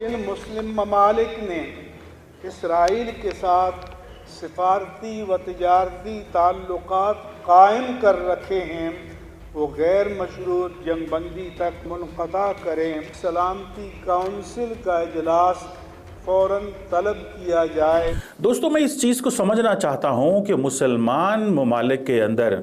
इन मुस्लिम ममालिक ने इसराइल के साथ सिफारती व तिजारती ताल्लुकात कायम कर रखे हैं, वो गैर मशरूत जंगबंदी तक मुनक़ता करें। सलामती काउंसिल का इजलास फ़ौरन तलब किया जाए। दोस्तों, मैं इस चीज़ को समझना चाहता हूँ कि मुसलमान ममालिक के अंदर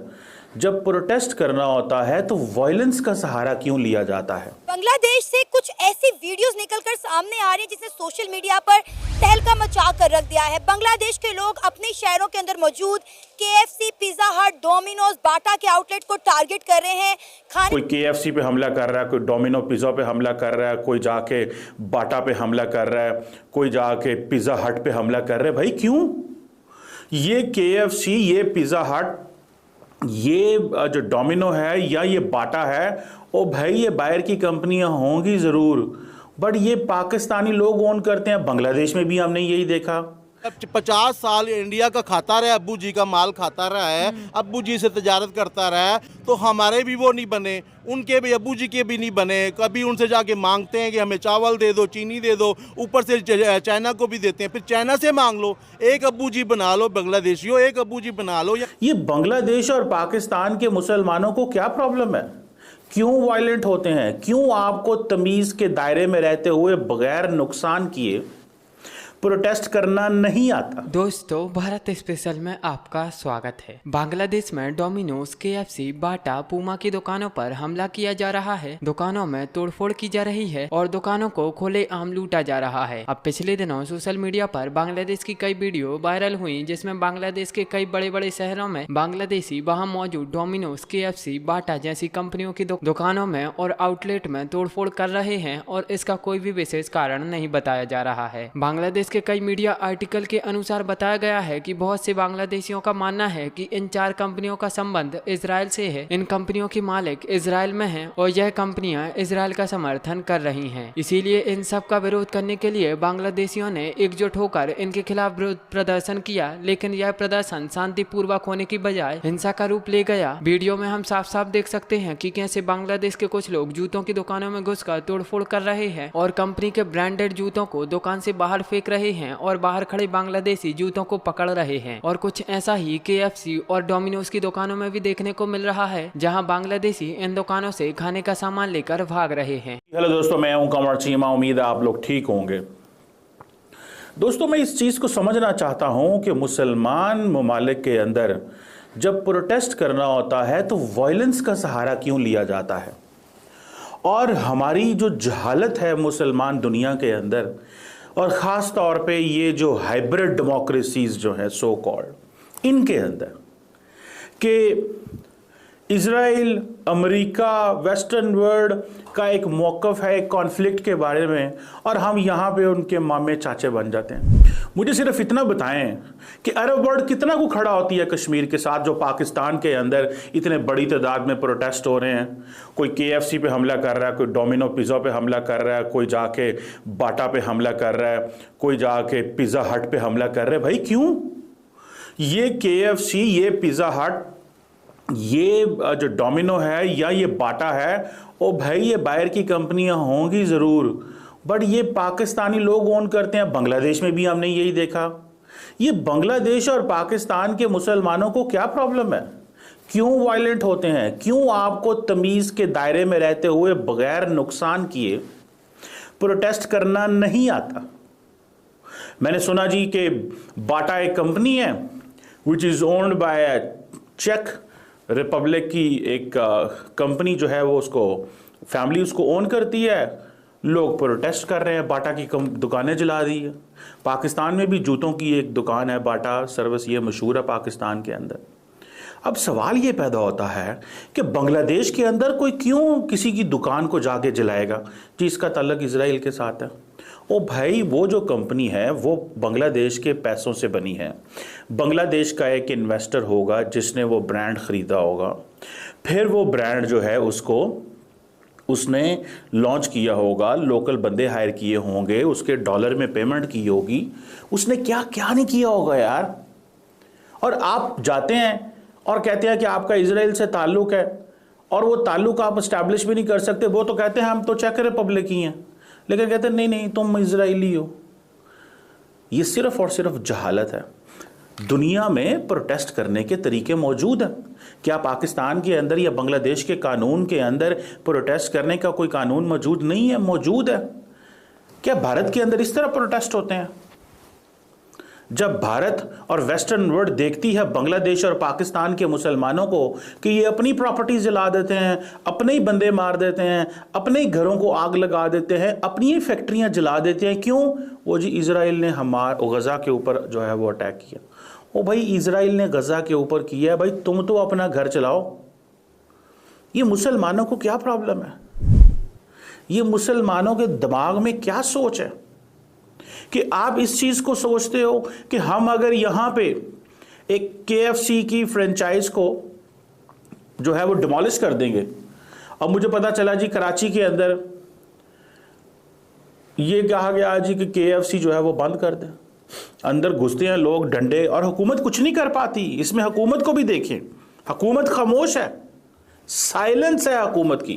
जब प्रोटेस्ट करना होता है तो वायलेंस का सहारा क्यों लिया जाता है। बांग्लादेश से कुछ ऐसी वीडियोस निकलकर सामने आ रही है जिसने सोशल मीडिया पर तहलका मचा कर रख दिया है। बांग्लादेश के लोग अपने शहरों के अंदर मौजूद KFC, पिज्जा हट, डोमिनोज, बाटा के आउटलेट को टारगेट कर रहे हैं। कोई KFC पे हमला कर रहा है, कोई डोमिनो पिज़्ज़ा पे हमला कर रहा है, कोई जाके बाटा पे हमला कर रहा है, कोई जाके पिज़्ज़ा हट पे हमला कर रहा है। भाई क्यों? ये KFC, ये पिज़्ज़ा हट, ये जो डोमिनो है या ये बाटा है, ओ भाई ये बाहर की कंपनियां होंगी ज़रूर, बट ये पाकिस्तानी लोग ओन करते हैं। बांग्लादेश में भी हमने यही देखा। 50 साल इंडिया का खाता रहा है, अब्बू जी का माल खाता रहा है, अब्बू जी से तजारत करता रहा है, तो हमारे भी वो नहीं बने, उनके भी अब्बू जी के भी नहीं बने। कभी उनसे जाके मांगते हैं कि हमें चावल दे दो, चीनी दे दो, ऊपर से चाइना को भी देते हैं, फिर चाइना से मांग लो। एक अब्बू जी बना लो बांग्लादेशियों, एक अब्बू जी बना लो। ये बांग्लादेश और पाकिस्तान के मुसलमानों को क्या प्रॉब्लम है? क्यों वायलेंट होते हैं? क्यों आपको तमीज़ के दायरे में रहते हुए बगैर नुकसान किए प्रोटेस्ट करना नहीं आता? दोस्तों, भारत स्पेशल में आपका स्वागत है। बांग्लादेश में डोमिनोज, KFC, बाटा, पूमा की दुकानों पर हमला किया जा रहा है। दुकानों में तोड़फोड़ की जा रही है और दुकानों को खुलेआम लूटा जा रहा है। अब पिछले दिनों सोशल मीडिया पर बांग्लादेश की कई वीडियो वायरल हुई जिसमें बांग्लादेश के कई बड़े बड़े शहरों में बांग्लादेशी वहां मौजूद डोमिनोज, KFC, बाटा जैसी कंपनियों की दुकानों में और आउटलेट में तोड़फोड़ कर रहे हैं और इसका कोई भी विशेष कारण नहीं बताया जा रहा है। बांग्लादेश के कई मीडिया आर्टिकल के अनुसार बताया गया है कि बहुत से बांग्लादेशियों का मानना है कि इन 4 कंपनियों का संबंध इजराइल से है। इन कंपनियों की मालिक इजराइल में हैं और यह कंपनियां इजराइल का समर्थन कर रही हैं। इसीलिए इन सब का विरोध करने के लिए बांग्लादेशियों ने एकजुट होकर इनके खिलाफ विरोध प्रदर्शन किया, लेकिन यह प्रदर्शन शांतिपूर्वक होने की बजाय हिंसा का रूप ले गया। वीडियो में हम साफ साफ देख सकते हैं कि कैसे बांग्लादेश के कुछ लोग जूतों की दुकानों में घुसकर तोड़फोड़ कर रहे हैं और कंपनी के ब्रांडेड जूतों को दुकान से बाहर फेंक रहे हैं और बाहर खड़े बांग्लादेशी जूतों को पकड़ रहे हैं। और कुछ ऐसा ही KFC और डोमिनोज की दुकानों में भी देखने को मिल रहा है, जहां बांग्लादेशी इन दुकानों से खाने का सामान लेकर भाग रहे हैं। हेलो दोस्तों, मैं हूं कमर चीमा। उम्मीद है आप लोग ठीक होंगे। दोस्तों, मैं इस चीज को समझना चाहता हूं कि मुसलमान ममालिक के अंदर जब प्रोटेस्ट करना होता है तो वायलेंस का सहारा क्यों लिया जाता है। और हमारी जो जहालत है मुसलमान दुनिया के अंदर, और ख़ास तौर पे ये जो हाइब्रिड डेमोक्रेसीज जो है सो कॉल्ड, इनके अंदर कि इज़राइल, अमेरिका, वेस्टर्न वर्ल्ड का एक मौक़िफ़ है एक कॉन्फ्लिक्ट के बारे में, और हम यहाँ पे उनके मामे चाचे बन जाते हैं। मुझे सिर्फ इतना बताएं कि अरब वर्ल्ड कितना को खड़ा होती है कश्मीर के साथ, जो पाकिस्तान के अंदर इतने बड़ी तादाद में प्रोटेस्ट हो रहे हैं। कोई KFC पे हमला कर रहा है, कोई डोमिनो पिज़्ज़ा पे हमला कर रहा है, कोई जाके बाटा पे हमला कर रहा है, कोई जाके पिज़्ज़ा हट पे हमला कर रहा है। भाई क्यों? ये KFC, ये पिज़्ज़ा हट, ये जो डोमिनो है या ये बाटा है, ओ भाई ये बाहर की कंपनियां होंगी ज़रूर, बट ये पाकिस्तानी लोग ओन करते हैं। बांग्लादेश में भी हमने यही देखा। ये बांग्लादेश और पाकिस्तान के मुसलमानों को क्या प्रॉब्लम है? क्यों वायलेंट होते हैं? क्यों आपको तमीज़ के दायरे में रहते हुए बगैर नुकसान किए प्रोटेस्ट करना नहीं आता? मैंने सुना जी कि बाटा एक कंपनी है विच इज़ ओन्ड बाय चेक रिपब्लिक की एक कंपनी जो है वो उसको फैमिली उसको ओन करती है। लोग प्रोटेस्ट कर रहे हैं, बाटा की दुकानें जला दी है। पाकिस्तान में भी जूतों की एक दुकान है, बाटा सर्विस, ये मशहूर है पाकिस्तान के अंदर। अब सवाल ये पैदा होता है कि बांग्लादेश के अंदर कोई क्यों किसी की दुकान को जाके जलाएगा जिसका ताल्लुक इजराइल के साथ है। ओ भाई, वो जो कंपनी है वो बांग्लादेश के पैसों से बनी है। बांग्लादेश का एक इन्वेस्टर होगा जिसने वो ब्रांड ख़रीदा होगा, फिर वो ब्रांड जो है उसने लॉन्च किया होगा, लोकल बंदे हायर किए होंगे, उसके डॉलर में पेमेंट की होगी, उसने क्या क्या नहीं किया होगा यार। और आप जाते हैं और कहते हैं कि आपका इजराइल से ताल्लुक़ है, और वो ताल्लुक़ आप इस्टेब्लिश भी नहीं कर सकते। वो तो कहते हैं हम तो चेक रिपब्लिक ही हैं, लेकिन कहते नहीं नहीं तुम इजरायली हो। ये सिर्फ और सिर्फ जहालत है। दुनिया में प्रोटेस्ट करने के तरीके मौजूद हैं। क्या पाकिस्तान के अंदर या बांग्लादेश के कानून के अंदर प्रोटेस्ट करने का कोई कानून मौजूद नहीं है? मौजूद है। क्या भारत के अंदर इस तरह प्रोटेस्ट होते हैं? जब भारत और वेस्टर्न वर्ल्ड देखती है बांग्लादेश और पाकिस्तान के मुसलमानों को कि ये अपनी प्रॉपर्टी जला देते हैं, अपने ही बंदे मार देते हैं, अपने ही घरों को आग लगा देते हैं, अपनी ही फैक्ट्रियां जला देते हैं, क्यों? वो जी इजराइल ने गजा के ऊपर जो है वो अटैक किया। ओ भाई इजराइल ने गजा के ऊपर किया है, भाई तुम तो अपना घर चलाओ। ये मुसलमानों को क्या प्रॉब्लम है? ये मुसलमानों के दिमाग में क्या सोच है कि आप इस चीज को सोचते हो कि हम अगर यहां पे एक KFC की फ्रेंचाइज को जो है वो डिमोलिश कर देंगे। अब मुझे पता चला जी कराची के अंदर ये कहा गया जी कि KFC जो है वो बंद कर दे। अंदर घुसते हैं लोग डंडे, और हुकूमत कुछ नहीं कर पाती। इसमें हुकूमत को भी देखें, हुकूमत खामोश है, साइलेंस है हुकूमत की।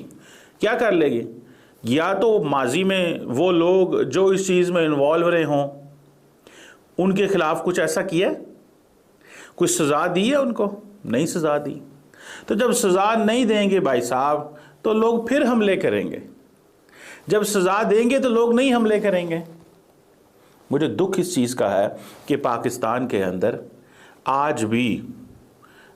क्या कर लेगी? या तो माजी में वो लोग जो इस चीज़ में इन्वॉल्व रहे हों उनके खिलाफ कुछ ऐसा किया, कुछ सज़ा दी है उनको? नहीं सज़ा दी। तो जब सज़ा नहीं देंगे भाई साहब तो लोग फिर हमले करेंगे, जब सज़ा देंगे तो लोग नहीं हमले करेंगे। मुझे दुख इस चीज़ का है कि पाकिस्तान के अंदर आज भी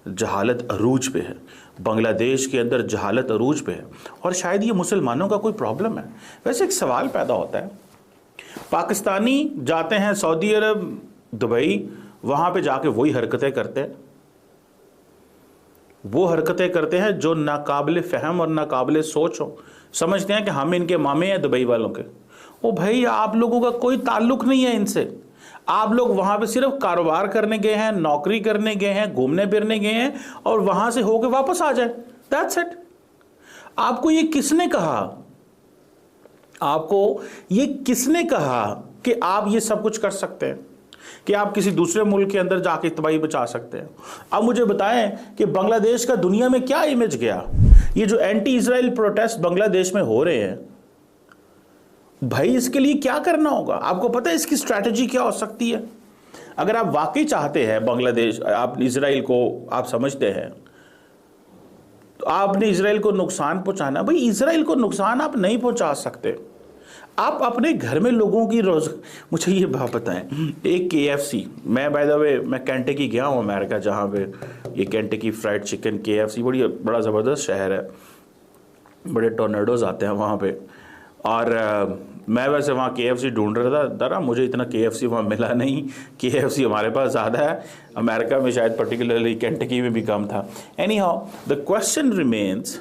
जहालत अरूज पे है, बांग्लादेश के अंदर जहालत अरूज पे है, और शायद ये मुसलमानों का कोई प्रॉब्लम है। वैसे एक सवाल पैदा होता है, पाकिस्तानी जाते हैं सऊदी अरब, दुबई, वहाँ पे जाके वही हरकतें करते हैं, वो हरकतें करते हैं जो नाकाबिले फ़हम और नाकाबिले सोच हो। समझते हैं कि हम इनके मामे हैं दुबई वालों के। ओ भाई आप लोगों का कोई ताल्लुक नहीं है इनसे। आप लोग वहां पे सिर्फ कारोबार करने गए हैं, नौकरी करने गए हैं, घूमने फिरने गए हैं और वहां से होके वापस आ जाए, दैट्स इट। आपको ये किसने कहा, आपको ये किसने कहा कि आप ये सब कुछ कर सकते हैं, कि आप किसी दूसरे मुल्क के अंदर जाके तबाही बचा सकते हैं? अब मुझे बताएं कि बांग्लादेश का दुनिया में क्या इमेज गया? ये जो एंटी इजराइल प्रोटेस्ट बांग्लादेश में हो रहे हैं, भाई इसके लिए क्या करना होगा? आपको पता है इसकी स्ट्रैटेजी क्या हो सकती है? अगर आप वाकई चाहते हैं बांग्लादेश, आप इजराइल को आप समझते हैं, तो आपने इजराइल को नुकसान पहुंचाना। भाई इजराइल को नुकसान आप नहीं पहुंचा सकते। आप अपने घर में लोगों की मुझे ये बात बताएं, एक KFC, मैं बाय द वे मैं कैंटकी गया हूँ अमेरिका, जहाँ पे ये कैंटकी फ्राइड चिकन KFC बड़ा ज़बरदस्त शहर है, बड़े टोर्नेडोज आते हैं वहाँ पे। और मैं वैसे वहाँ KFC ढूंढ रहा था, मुझे इतना KFC वहाँ मिला नहीं। KFC हमारे पास ज़्यादा है, अमेरिका में शायद पर्टिकुलरली कैंटकी में भी कम था। Any how the question remains,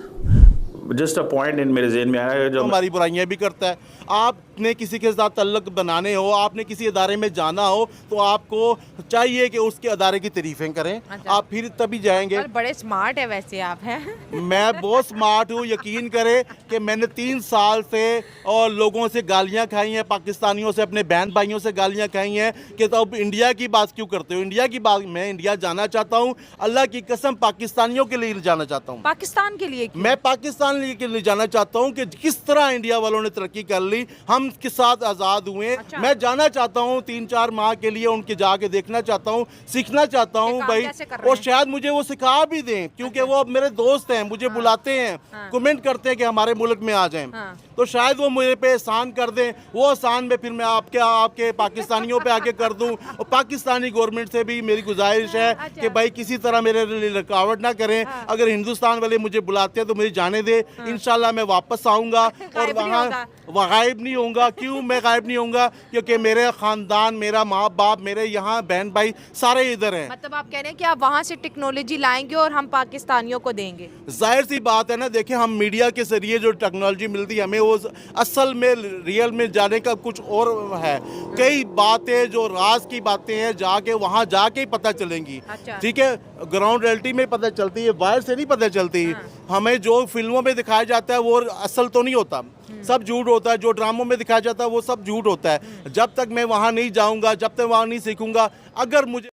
just a point in मेरे ज़हन में आया है, जो हमारी बुराइयां भी करता है। आपने किसी के साथ तल्लक बनाने हो, आपने किसी अदारे में जाना हो, तो आपको चाहिए कि उसके अदारे की तारीफें करें। अच्छा। आप फिर तभी जाएंगे। और बड़े स्मार्ट है वैसे आप हैं। मैं बहुत स्मार्ट हूँ, यकीन करें कि मैंने 3 साल से और लोगों से गालियाँ खाई हैं, पाकिस्तानियों से, अपने बहन भाइयों से गालियाँ खाई हैं कि तो अब इंडिया की बात क्यों करते हो? इंडिया की बात, मैं इंडिया जाना चाहता हूँ, अल्लाह की कसम पाकिस्तानियों के लिए जाना चाहता हूँ। पाकिस्तान के लिए क्यों? मैं पाकिस्तान के लिए जाना चाहता हूँ कि किस तरह इंडिया वालों ने तरक्की कर ली, हम के साथ आज़ाद हुए। अच्छा। मैं जाना चाहता हूँ 3-4 माह के लिए, उनके जाके देखना चाहता हूँ, सीखना चाहता हूँ काम भाई, कैसे कर रहे और हैं? शायद मुझे वो सिखा भी दें, क्योंकि वो अब मेरे दोस्त हैं, मुझे बुलाते हैं, कमेंट करते हैं कि हमारे मुल्क में आ जाएं। हाँ। तो शायद वो मुझे पे एहसान कर दें, वो एहसान में फिर मैं आपके पाकिस्तानियों पे आके कर दूं। और पाकिस्तानी गवर्नमेंट से भी मेरी गुजारिश है अच्छा। कि भाई किसी तरह मेरे लिए रुकावट ना करें। अगर हिंदुस्तान वाले मुझे बुलाते हैं तो मुझे जाने दे, इंशाल्लाह मैं वापस आऊँगा और वहाँ गायब नहीं होऊंगा। क्यों मैं गायब नहीं होऊंगा? क्योंकि मेरे ख़ानदान, मेरा माँ बाप, मेरे यहाँ बहन भाई सारे इधर हैं। मतलब आप कह रहे हैं कि आप वहाँ से टेक्नोलॉजी लाएंगे और हम पाकिस्तानियों को देंगे? जाहिर सी बात है ना, देखिए हम मीडिया के जरिए जो टेक्नोलॉजी मिलती है हमें, वो असल में रियल में जाने का कुछ और है। कई बातें जो राज की बातें हैं जाके वहाँ जाके ही पता चलेंगी। अच्छा। ठीक है, ग्राउंड रियलिटी में पता चलती है, बाहर से नहीं पता चलती। हमें जो फिल्मों में दिखाया जाता है वो असल तो नहीं होता, सब झूठ होता है। जो ड्रामों में दिखाया जाता है वो सब झूठ होता है। जब तक मैं वहाँ नहीं जाऊँगा, जब तक वहाँ नहीं सीखूंगा, अगर मुझे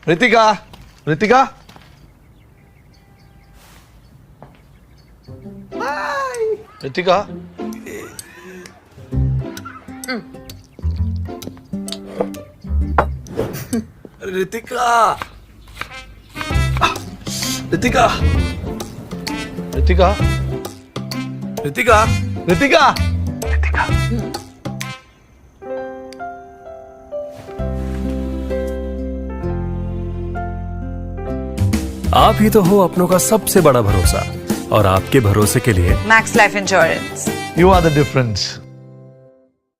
रितिका, रितिका, रितिका, रितिका रितिका रितिका रितिका रितिका रितिका आप ही तो हो अपनों का सबसे बड़ा भरोसा और आपके भरोसे के लिए Max Life Insurance. You are the difference.